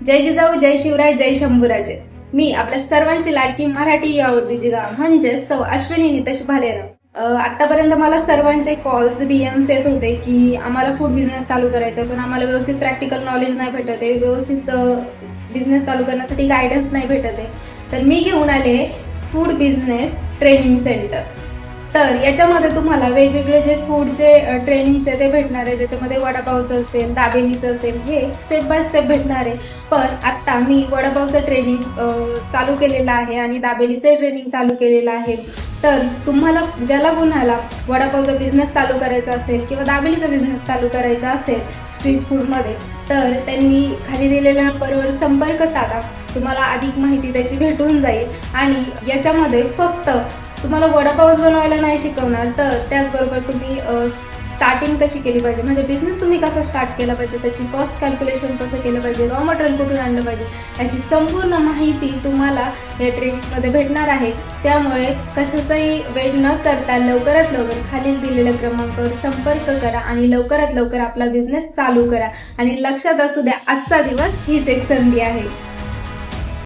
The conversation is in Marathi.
जय जिजाऊ, जय शिवराय, जय शंभूराजे. मी आपल्या सर्वांची लाडकी मराठी यावरती गाव म्हणजे सौ अश्विनी नितेश भालेराव. आतापर्यंत मला सर्वांचे कॉल्स डीएम्स येत होते की आम्हाला फूड बिझनेस चालू करायचा आहे, पण आम्हाला व्यवस्थित प्रॅक्टिकल नॉलेज नाही भेटत आहे, व्यवस्थित बिझनेस चालू करण्यासाठी गायडन्स नाही भेटत आहे. तर मी घेऊन आले फूड बिझनेस ट्रेनिंग सेंटर. तर याच्यामध्ये तुम्हाला वेगवेगळे जे फूडचे ट्रेनिंग्स आहे ते भेटणार आहे, ज्याच्यामध्ये वडापावचं असेल, दाबेलीचं असेल, हे स्टेप बाय स्टेप भेटणार आहे. पण आत्ता मी वडापावचं ट्रेनिंग चालू केलेलं आहे आणि दाबेलीचं ट्रेनिंग चालू केलेलं आहे. तर तुम्हाला ज्याला कोणाला वडापावचा बिझनेस चालू करायचा असेल किंवा दाबेलीचा बिझनेस चालू करायचा असेल स्ट्रीट फूडमध्ये, तर त्यांनी खाली दिलेल्या नंबरवर संपर्क साधा. तुम्हाला अधिक माहिती त्याची भेटून जाईल. आणि याच्यामध्ये फक्त तुम्हाला वडापावच बनवायला नाही शिकवणार, तर त्याचबरोबर तुम्ही स्टार्टिंग कशी केली पाहिजे, म्हणजे बिझनेस तुम्ही कसा स्टार्ट केला पाहिजे, त्याची कॉस्ट कॅल्क्युलेशन कसं केलं पाहिजे, रॉ मटेरियल कुठून आणलं पाहिजे, याची संपूर्ण माहिती तुम्हाला या ट्रेनिंगमध्ये भेटणार आहे. त्यामुळे कशाचाही वेळ न करता लवकरात लवकर खालील दिलेल्या क्रमांकावर संपर्क करा आणि लवकरात लवकर आपला बिझनेस चालू करा. आणि लक्षात असू द्या, आजचा दिवस हीच एक संधी आहे.